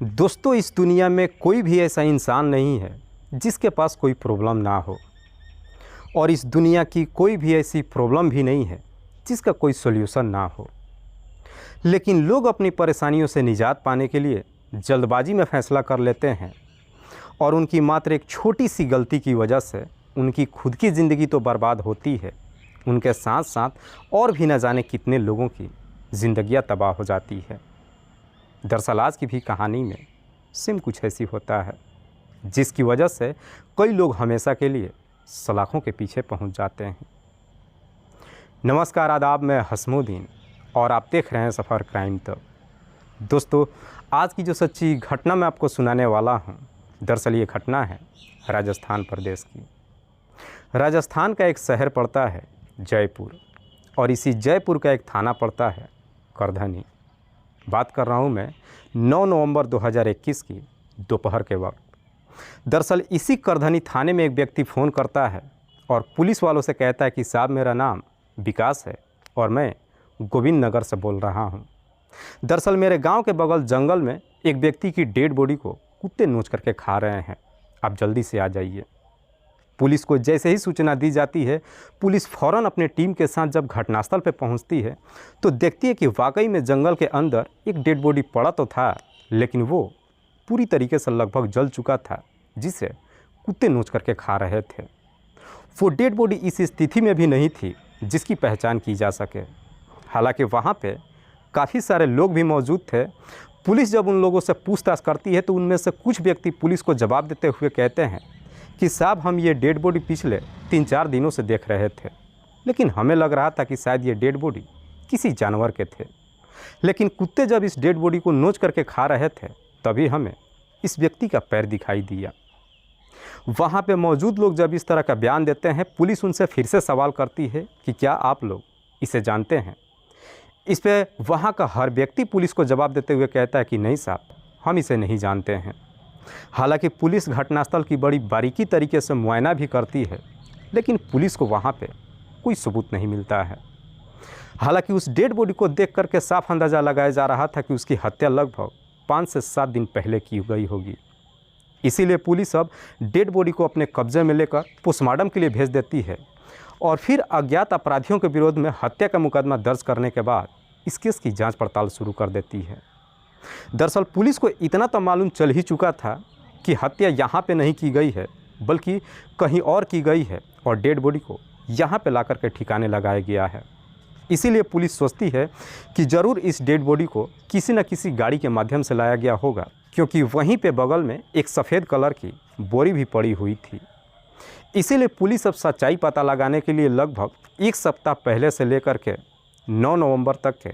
दोस्तों, इस दुनिया में कोई भी ऐसा इंसान नहीं है जिसके पास कोई प्रॉब्लम ना हो, और इस दुनिया की कोई भी ऐसी प्रॉब्लम भी नहीं है जिसका कोई सॉल्यूशन ना हो। लेकिन लोग अपनी परेशानियों से निजात पाने के लिए जल्दबाजी में फ़ैसला कर लेते हैं, और उनकी मात्र एक छोटी सी गलती की वजह से उनकी खुद की ज़िंदगी तो बर्बाद होती है, उनके साथ साथ और भी न जाने कितने लोगों की ज़िंदगियां तबाह हो जाती है। दरअसल आज की भी कहानी में सेम कुछ ऐसी होता है, जिसकी वजह से कई लोग हमेशा के लिए सलाखों के पीछे पहुंच जाते हैं। नमस्कार, आदाब, मैं हसमुद्दीन और आप देख रहे हैं सफ़र क्राइम तक। दोस्तों, आज की जो सच्ची घटना मैं आपको सुनाने वाला हूं, दरअसल ये घटना है राजस्थान प्रदेश की। राजस्थान का एक शहर पड़ता है जयपुर, और इसी जयपुर का एक थाना पड़ता है करधनी। बात कर रहा हूँ मैं 9 नवंबर 2021 की दोपहर के वक्त। दरअसल इसी करधनी थाने में एक व्यक्ति फ़ोन करता है और पुलिस वालों से कहता है कि साहब, मेरा नाम विकास है और मैं गोविंद नगर से बोल रहा हूँ। दरअसल मेरे गांव के बगल जंगल में एक व्यक्ति की डेड बॉडी को कुत्ते नोच करके खा रहे हैं, आप जल्दी से आ जाइए। पुलिस को जैसे ही सूचना दी जाती है, पुलिस फ़ौरन अपने टीम के साथ जब घटनास्थल पर पहुंचती है तो देखती है कि वाकई में जंगल के अंदर एक डेड बॉडी पड़ा तो था, लेकिन वो पूरी तरीके से लगभग जल चुका था, जिसे कुत्ते नोच करके खा रहे थे। वो डेड बॉडी इस स्थिति में भी नहीं थी जिसकी पहचान की जा सके। हालांकि वहाँ पे काफ़ी सारे लोग भी मौजूद थे। पुलिस जब उन लोगों से पूछताछ करती है तो उनमें से कुछ व्यक्ति पुलिस को जवाब देते हुए कहते हैं कि साहब, हम ये डेड बॉडी पिछले 3-4 दिनों से देख रहे थे, लेकिन हमें लग रहा था कि शायद ये डेड बॉडी किसी जानवर के थे। लेकिन कुत्ते जब इस डेड बॉडी को नोच करके खा रहे थे, तभी हमें इस व्यक्ति का पैर दिखाई दिया। वहाँ पे मौजूद लोग जब इस तरह का बयान देते हैं, पुलिस उनसे फिर से सवाल करती है कि क्या आप लोग इसे जानते हैं। इस पर वहाँ का हर व्यक्ति पुलिस को जवाब देते हुए कहता है कि नहीं साहब, हम इसे नहीं जानते हैं। हालांकि पुलिस घटनास्थल की बड़ी बारीकी तरीके से मुआयना भी करती है, लेकिन पुलिस को वहाँ पे कोई सबूत नहीं मिलता है। हालांकि उस डेड बॉडी को देख करके साफ अंदाज़ा लगाया जा रहा था कि उसकी हत्या लगभग 5 से 7 दिन पहले की गई होगी। इसीलिए पुलिस अब डेड बॉडी को अपने कब्जे में लेकर पोस्टमार्टम के लिए भेज देती है, और फिर अज्ञात अपराधियों के विरोध में हत्या का मुकदमा दर्ज करने के बाद इस केस की जाँच पड़ताल शुरू कर देती है। दरअसल पुलिस को इतना तो मालूम चल ही चुका था कि हत्या यहाँ पे नहीं की गई है, बल्कि कहीं और की गई है, और डेड बॉडी को यहाँ पे लाकर के ठिकाने लगाया गया है। इसीलिए पुलिस सोचती है कि ज़रूर इस डेड बॉडी को किसी न किसी गाड़ी के माध्यम से लाया गया होगा, क्योंकि वहीं पे बगल में एक सफ़ेद कलर की बोरी भी पड़ी हुई थी। इसीलिए पुलिस अब सच्चाई पता लगाने के लिए लगभग 1 सप्ताह पहले से लेकर के 9 नवंबर तक के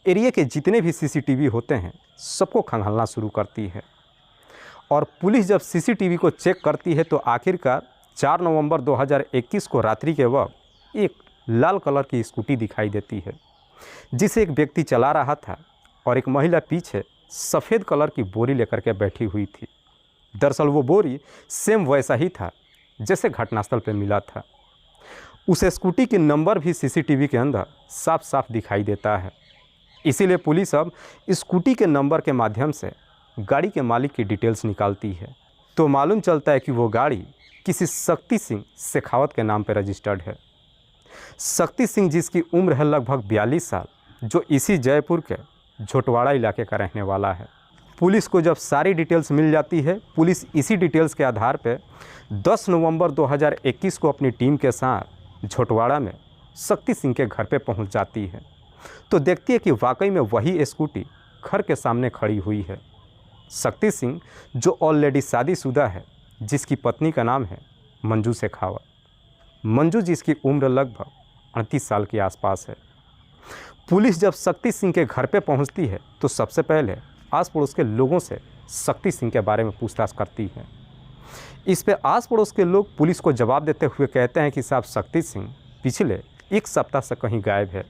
एरिया के जितने भी सीसीटीवी होते हैं सबको खंगालना शुरू करती है। और पुलिस जब सीसीटीवी को चेक करती है तो आखिरकार 4 नवंबर 2021 को रात्रि के वक्त एक लाल कलर की स्कूटी दिखाई देती है, जिसे एक व्यक्ति चला रहा था, और एक महिला पीछे सफ़ेद कलर की बोरी लेकर के बैठी हुई थी। दरअसल वो बोरी सेम वैसा ही था जैसे घटनास्थल पर मिला था। उस स्कूटी के नंबर भी सीसीटीवी के अंदर साफ साफ दिखाई देता है। इसीलिए पुलिस अब स्कूटी के नंबर के माध्यम से गाड़ी के मालिक की डिटेल्स निकालती है, तो मालूम चलता है कि वो गाड़ी किसी शक्ति सिंह शेखावत के नाम पर रजिस्टर्ड है। शक्ति सिंह, जिसकी उम्र है लगभग 42 साल, जो इसी जयपुर के झोटवाड़ा इलाके का रहने वाला है। पुलिस को जब सारी डिटेल्स मिल जाती है, पुलिस इसी डिटेल्स के आधार पर 10 नवंबर 2021 को अपनी टीम के साथ झोटवाड़ा में शक्ति सिंह के घर पर पहुँच जाती है, तो देखती है कि वाकई में वही स्कूटी घर के सामने खड़ी हुई है। शक्ति सिंह, जो ऑलरेडी शादीशुदा है, जिसकी पत्नी का नाम है मंजू शेखावत। मंजू, जिसकी उम्र लगभग 38 साल के आसपास है। पुलिस जब शक्ति सिंह के घर पे पहुंचती है तो सबसे पहले आस पड़ोस के लोगों से शक्ति सिंह के बारे में पूछताछ करती है। इस पे आस पड़ोस के लोग पुलिस को जवाब देते हुए कहते हैं कि साहब, शक्ति सिंह पिछले 1 सप्ताह से कहीं गायब है,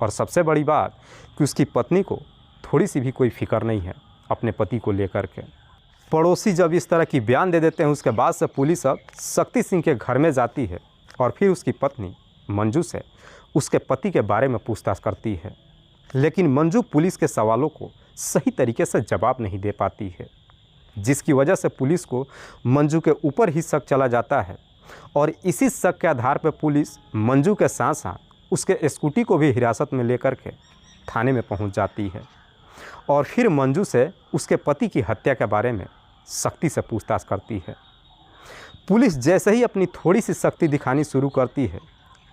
और सबसे बड़ी बात कि उसकी पत्नी को थोड़ी सी भी कोई फिक्र नहीं है अपने पति को लेकर के। पड़ोसी जब इस तरह की बयान दे देते हैं, उसके बाद से पुलिस अब शक्ति सिंह के घर में जाती है और फिर उसकी पत्नी मंजू से उसके पति के बारे में पूछताछ करती है। लेकिन मंजू पुलिस के सवालों को सही तरीके से जवाब नहीं दे पाती है, जिसकी वजह से पुलिस को मंजू के ऊपर ही शक चला जाता है और इसी शक के आधार पर पुलिस मंजू के साथ साथ उसके स्कूटी को भी हिरासत में लेकर के थाने में पहुंच जाती है और फिर मंजू से उसके पति की हत्या के बारे में सख्ती से पूछताछ करती है। पुलिस जैसे ही अपनी थोड़ी सी सख्ती दिखानी शुरू करती है,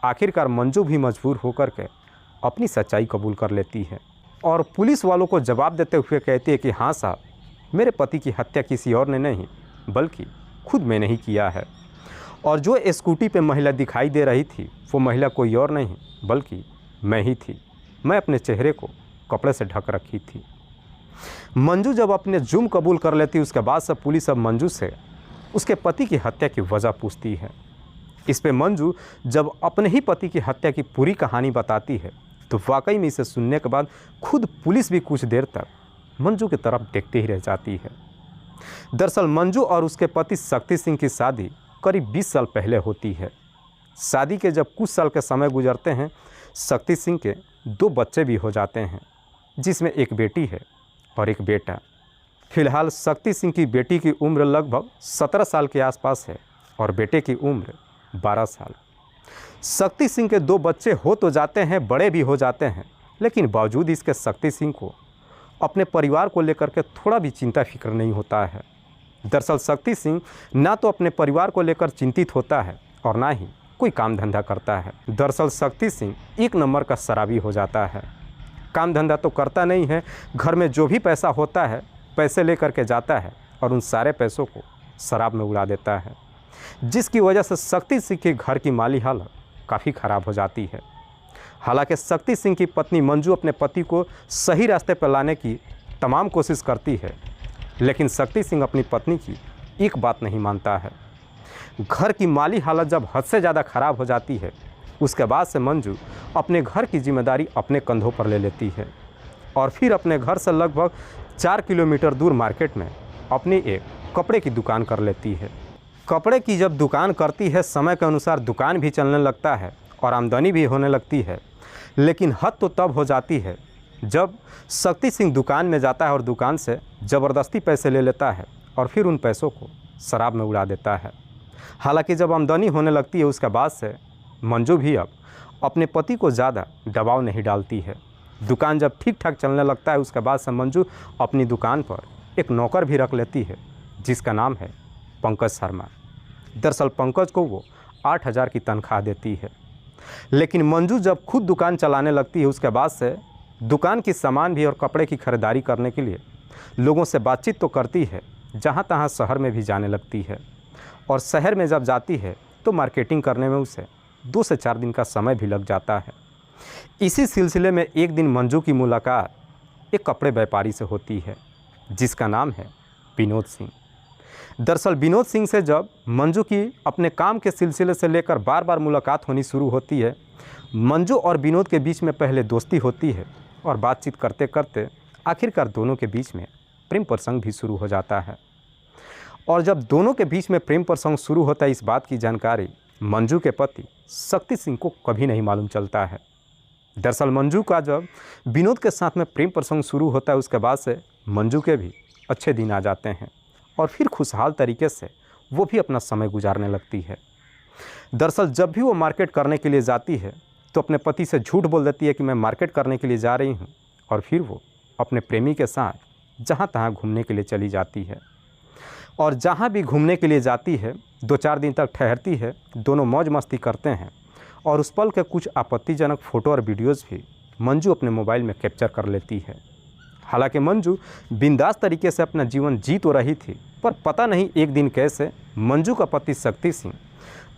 आखिरकार मंजू भी मजबूर होकर के अपनी सच्चाई कबूल कर लेती है और पुलिस वालों को जवाब देते हुए कहती है कि हाँ साहब, मेरे पति की हत्या किसी और ने नहीं बल्कि खुद मैंने ही किया है और जो स्कूटी पे महिला दिखाई दे रही थी वो महिला कोई और नहीं बल्कि मैं ही थी। मैं अपने चेहरे को कपड़े से ढक रखी थी। मंजू जब अपने जुर्म कबूल कर लेती, उसके बाद से पुलिस अब मंजू से उसके पति की हत्या की वजह पूछती है। इस पे मंजू जब अपने ही पति की हत्या की पूरी कहानी बताती है तो वाकई में इसे सुनने के बाद खुद पुलिस भी कुछ देर तक मंजू की तरफ देखते ही रह जाती है। दरअसल मंजू और उसके पति शक्ति सिंह की शादी करीब 20 साल पहले होती है। शादी के जब कुछ साल के समय गुजरते हैं, शक्ति सिंह के 2 बच्चे भी हो जाते हैं, जिसमें एक बेटी है और एक बेटा। फिलहाल शक्ति सिंह की बेटी की उम्र लगभग 17 साल के आसपास है और बेटे की उम्र 12 साल। शक्ति सिंह के 2 बच्चे हो तो जाते हैं, बड़े भी हो जाते हैं, लेकिन बावजूद इसके शक्ति सिंह को अपने परिवार को लेकर के थोड़ा भी चिंता फिक्र नहीं होता है। दरअसल शक्ति सिंह ना तो अपने परिवार को लेकर चिंतित होता है और ना ही कोई काम धंधा करता है। दरअसल शक्ति सिंह एक नंबर का शराबी हो जाता है। काम धंधा तो करता नहीं है, घर में जो भी पैसा होता है पैसे लेकर के जाता है और उन सारे पैसों को शराब में उड़ा देता है, जिसकी वजह से शक्ति सिंह के घर की माली हालत काफ़ी ख़राब हो जाती है। हालांकि शक्ति सिंह की पत्नी मंजू अपने पति को सही रास्ते पर लाने की तमाम कोशिश करती है, लेकिन शक्ति सिंह अपनी पत्नी की एक बात नहीं मानता है। घर की माली हालत जब हद से ज़्यादा ख़राब हो जाती है, उसके बाद से मंजू अपने घर की जिम्मेदारी अपने कंधों पर ले लेती है और फिर अपने घर से लगभग 4 किलोमीटर दूर मार्केट में अपनी एक कपड़े की दुकान कर लेती है। कपड़े की जब दुकान करती है, समय के अनुसार दुकान भी चलने लगता है और आमदनी भी होने लगती है, लेकिन हद तो तब हो जाती है जब शक्ति सिंह दुकान में जाता है और दुकान से ज़बरदस्ती पैसे ले लेता है और फिर उन पैसों को शराब में उड़ा देता है। हालांकि जब आमदनी होने लगती है, उसके बाद से मंजू भी अब अपने पति को ज़्यादा दबाव नहीं डालती है। दुकान जब ठीक ठाक चलने लगता है, उसके बाद से मंजू अपनी दुकान पर एक नौकर भी रख लेती है, जिसका नाम है पंकज शर्मा। दरअसल पंकज को वो 8,000 की तनख्वाह देती है। लेकिन मंजू जब खुद दुकान चलाने लगती है, उसके बाद से दुकान की सामान भी और कपड़े की खरीदारी करने के लिए लोगों से बातचीत तो करती है, जहाँ तहाँ शहर में भी जाने लगती है और शहर में जब जाती है तो मार्केटिंग करने में उसे 2 से 4 दिन का समय भी लग जाता है। इसी सिलसिले में एक दिन मंजू की मुलाकात एक कपड़े व्यापारी से होती है, जिसका नाम है विनोद सिंह। दरअसल विनोद सिंह से जब मंजू की अपने काम के सिलसिले से लेकर बार बार मुलाकात होनी शुरू होती है, मंजू और विनोद के बीच में पहले दोस्ती होती है और बातचीत करते करते आखिरकार दोनों के बीच में प्रेम प्रसंग भी शुरू हो जाता है। और जब दोनों के बीच में प्रेम प्रसंग शुरू होता है, इस बात की जानकारी मंजू के पति शक्ति सिंह को कभी नहीं मालूम चलता है। दरअसल मंजू का जब विनोद के साथ में प्रेम प्रसंग शुरू होता है, उसके बाद से मंजू के भी अच्छे दिन आ जाते हैं और फिर खुशहाल तरीके से वो भी अपना समय गुजारने लगती है। दरअसल जब भी वो मार्केट करने के लिए जाती है तो अपने पति से झूठ बोल देती है कि मैं मार्केट करने के लिए जा रही हूँ, और फिर वो अपने प्रेमी के साथ जहाँ तहाँ घूमने के लिए चली जाती है। और जहाँ भी घूमने के लिए जाती है 2-4 दिन तक ठहरती है, दोनों मौज मस्ती करते हैं और उस पल के कुछ आपत्तिजनक फ़ोटो और वीडियोज़ भी मंजू अपने मोबाइल में कैप्चर कर लेती है। हालांकि मंजू बिंदास तरीके से अपना जीवन जी तो रही थी, पर पता नहीं एक दिन कैसे मंजू का पति शक्ति सिंह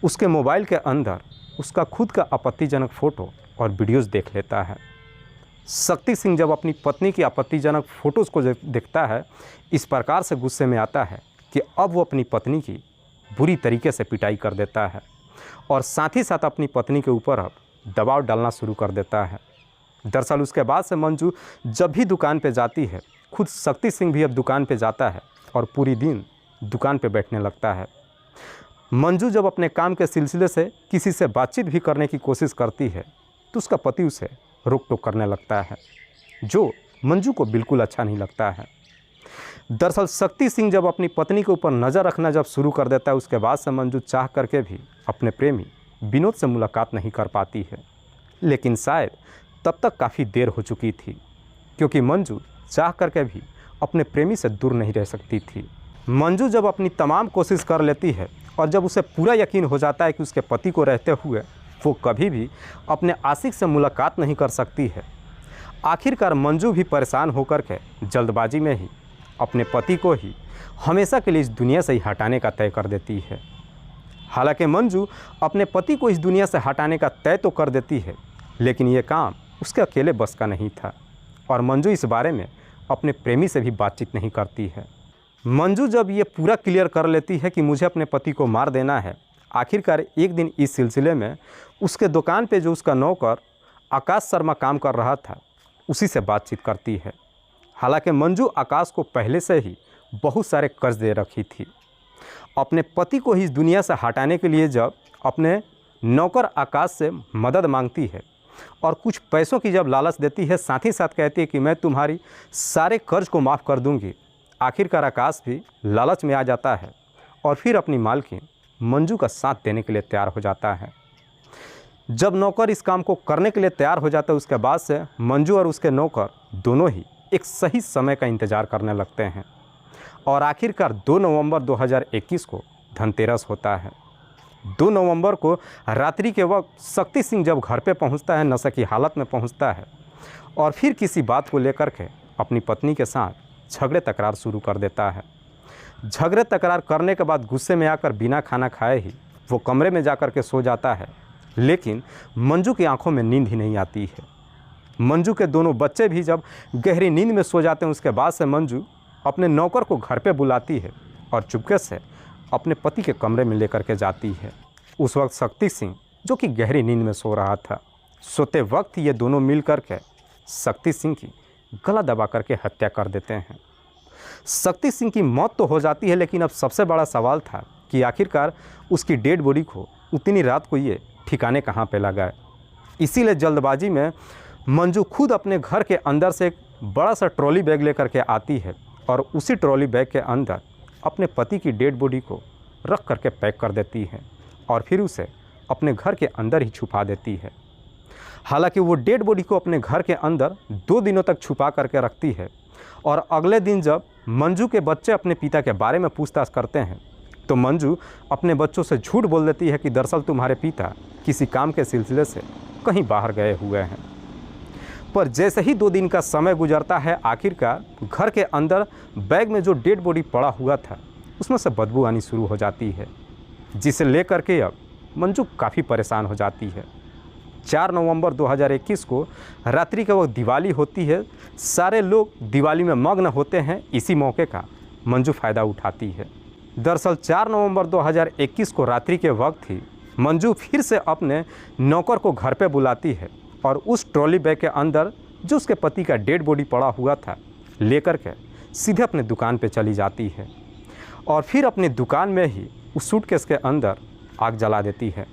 उसके मोबाइल के अंदर उसका खुद का आपत्तिजनक फ़ोटो और वीडियोज़ देख लेता है। शक्ति सिंह जब अपनी पत्नी की आपत्तिजनक फ़ोटोज़ को देखता है, इस प्रकार से गुस्से में आता है कि अब वो अपनी पत्नी की बुरी तरीके से पिटाई कर देता है और साथ ही साथ अपनी पत्नी के ऊपर अब दबाव डालना शुरू कर देता है। दरअसल उसके बाद से मंजू जब भी दुकान पे जाती है, खुद शक्ति सिंह भी अब दुकान पे जाता है और पूरी दिन दुकान पे बैठने लगता है। मंजू जब अपने काम के सिलसिले से किसी से बातचीत भी करने की कोशिश करती है तो उसका पति उसे रोक टोक करने लगता है, जो मंजू को बिल्कुल अच्छा नहीं लगता है। दरअसल शक्ति सिंह जब अपनी पत्नी के ऊपर नज़र रखना जब शुरू कर देता है, उसके बाद से मंजू चाह करके भी अपने प्रेमी विनोद से मुलाकात नहीं कर पाती है। लेकिन शायद तब तक काफ़ी देर हो चुकी थी, क्योंकि मंजू चाह करके भी अपने प्रेमी से दूर नहीं रह सकती थी। मंजू जब अपनी तमाम कोशिश कर लेती है और जब उसे पूरा यकीन हो जाता है कि उसके पति को रहते हुए वो कभी भी अपने आशिक से मुलाकात नहीं कर सकती है, आखिरकार मंजू भी परेशान होकर के जल्दबाजी में ही अपने पति को ही हमेशा के लिए इस दुनिया से ही हटाने का तय कर देती है। हालांकि मंजू अपने पति को इस दुनिया से हटाने का तय तो कर देती है, लेकिन ये काम उसके अकेले बस का नहीं था और मंजू इस बारे में अपने प्रेमी से भी बातचीत नहीं करती है। मंजू जब ये पूरा क्लियर कर लेती है कि मुझे अपने पति को मार देना है, आखिरकार एक दिन इस सिलसिले में उसके दुकान पे जो उसका नौकर आकाश शर्मा काम कर रहा था, उसी से बातचीत करती है। हालांकि मंजू आकाश को पहले से ही बहुत सारे कर्ज दे रखी थी। अपने पति को ही इस दुनिया से हटाने के लिए जब अपने नौकर आकाश से मदद मांगती है और कुछ पैसों की जब लालच देती है, साथ ही साथ कहती है कि मैं तुम्हारी सारे कर्ज को माफ़ कर दूंगी, आखिरकार आकाश भी लालच में आ जाता है और फिर अपनी मालकिन मंजू का साथ देने के लिए तैयार हो जाता है। जब नौकर इस काम को करने के लिए तैयार हो जाता है, उसके बाद से मंजू और उसके नौकर दोनों ही एक सही समय का इंतज़ार करने लगते हैं और आखिरकार 2 नवंबर 2021 को धनतेरस होता है। 2 नवंबर को रात्रि के वक्त शक्ति सिंह जब घर पे पहुंचता है, नशे की हालत में पहुंचता है और फिर किसी बात को लेकर के अपनी पत्नी के साथ झगड़े तकरार शुरू कर देता है। झगड़े तकरार करने के बाद गुस्से में आकर बिना खाना खाए ही वो कमरे में जाकर के सो जाता है, लेकिन मंजू की आंखों में नींद ही नहीं आती है। मंजू के दोनों बच्चे भी जब गहरी नींद में सो जाते हैं, उसके बाद से मंजू अपने नौकर को घर पे बुलाती है और चुपके से अपने पति के कमरे में लेकर के जाती है। उस वक्त शक्ति सिंह जो कि गहरी नींद में सो रहा था, सोते वक्त ये दोनों मिल कर के शक्ति सिंह की गला दबा करके हत्या कर देते हैं। शक्ति सिंह की मौत तो हो जाती है, लेकिन अब सबसे बड़ा सवाल था कि आखिरकार उसकी डेड बॉडी को उतनी रात को ये ठिकाने कहाँ पे लगाए। इसीलिए जल्दबाजी में मंजू खुद अपने घर के अंदर से एक बड़ा सा ट्रॉली बैग लेकर के आती है और उसी ट्रॉली बैग के अंदर अपने पति की डेड बॉडी को रख करके पैक कर देती है और फिर उसे अपने घर के अंदर ही छुपा देती है। हालांकि वो डेड बॉडी को अपने घर के अंदर 2 दिनों तक छुपा करके रखती है और अगले दिन जब मंजू के बच्चे अपने पिता के बारे में पूछताछ करते हैं तो मंजू अपने बच्चों से झूठ बोल देती है कि दरअसल तुम्हारे पिता किसी काम के सिलसिले से कहीं बाहर गए हुए हैं। पर जैसे ही 2 दिन का समय गुजरता है, आखिरकार घर के अंदर बैग में जो डेड बॉडी पड़ा हुआ था उसमें से बदबू आनी शुरू हो जाती है, जिसे लेकर के अब मंजू काफ़ी परेशान हो जाती है। 4 नवंबर 2021 को रात्रि के वक्त दिवाली होती है, सारे लोग दिवाली में मग्न होते हैं। इसी मौके का मंजू फ़ायदा उठाती है। दरअसल 4 नवंबर 2021 को रात्रि के वक्त ही मंजू फिर से अपने नौकर को घर पे बुलाती है और उस ट्रॉली बैग के अंदर जो उसके पति का डेड बॉडी पड़ा हुआ था लेकर के सीधे अपने दुकान पे चली जाती है और फिर अपनी दुकान में ही उस सूटकेस के अंदर आग जला देती है,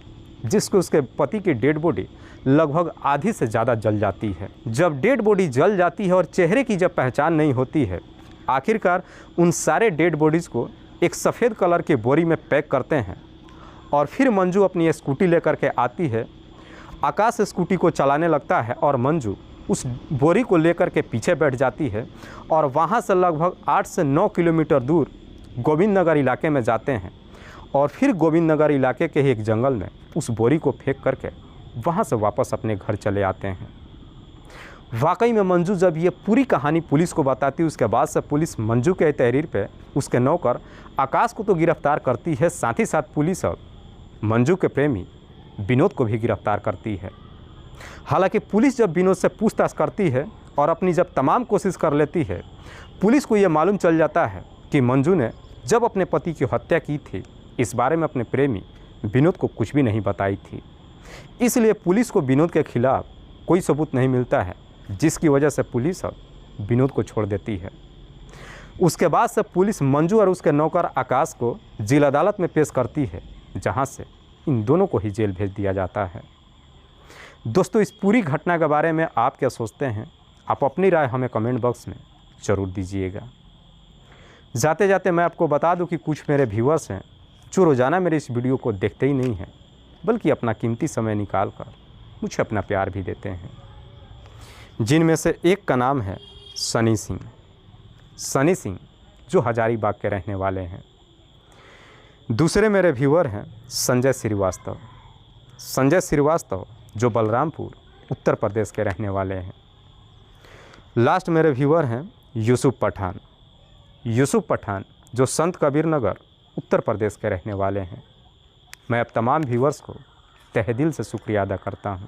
जिसको उसके पति की डेड बॉडी लगभग आधी से ज़्यादा जल जाती है। जब डेड बॉडी जल जाती है और चेहरे की जब पहचान नहीं होती है, आखिरकार उन सारे डेड बॉडीज़ को एक सफ़ेद कलर की बोरी में पैक करते हैं और फिर मंजू अपनी स्कूटी लेकर के आती है। आकाश स्कूटी को चलाने लगता है और मंजू उस बोरी को लेकर के पीछे बैठ जाती है और वहाँ से लगभग 8 से 9 किलोमीटर दूर गोविंद नगर इलाके में जाते हैं और फिर गोविंद नगर इलाके के ही एक जंगल में उस बोरी को फेंक करके वहाँ से वापस अपने घर चले आते हैं। वाकई में मंजू जब ये पूरी कहानी पुलिस को बताती है, उसके बाद से पुलिस मंजू के तहरीर पे उसके नौकर आकाश को तो गिरफ्तार करती है, साथ ही साथ पुलिस अब मंजू के प्रेमी विनोद को भी गिरफ्तार करती है। हालांकि पुलिस जब विनोद से पूछताछ करती है और अपनी जब तमाम कोशिश कर लेती है, पुलिस को ये मालूम चल जाता है कि मंजू ने जब अपने पति की हत्या की थी, इस बारे में अपने प्रेमी विनोद को कुछ भी नहीं बताई थी। इसलिए पुलिस को विनोद के खिलाफ कोई सबूत नहीं मिलता है, जिसकी वजह से पुलिस अब विनोद को छोड़ देती है। उसके बाद से पुलिस मंजू और उसके नौकर आकाश को जिला अदालत में पेश करती है, जहां से इन दोनों को ही जेल भेज दिया जाता है। दोस्तों, इस पूरी घटना के बारे में आप क्या सोचते हैं? आप अपनी राय हमें कमेंट बॉक्स में ज़रूर दीजिएगा। जाते जाते मैं आपको बता दूं कि कुछ मेरे व्यूअर्स हैं जो रोज़ाना मेरे इस वीडियो को देखते ही नहीं हैं, बल्कि अपना कीमती समय निकाल कर मुझे अपना प्यार भी देते हैं, जिनमें से एक का नाम है सनी सिंह। सनी सिंह जो हजारीबाग के रहने वाले हैं। दूसरे मेरे व्यूअर हैं संजय श्रीवास्तव। संजय श्रीवास्तव जो बलरामपुर उत्तर प्रदेश के रहने वाले हैं। लास्ट मेरे व्यूअर हैं यूसुफ पठान। यूसुफ पठान जो संत कबीर नगर उत्तर प्रदेश के रहने वाले हैं। मैं अब तमाम व्यूअर्स को तहे दिल से शुक्रिया अदा करता हूं।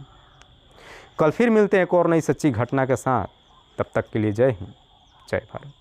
कल फिर मिलते हैं एक और नई सच्ची घटना के साथ। तब तक के लिए जय हिंद, जय भारत।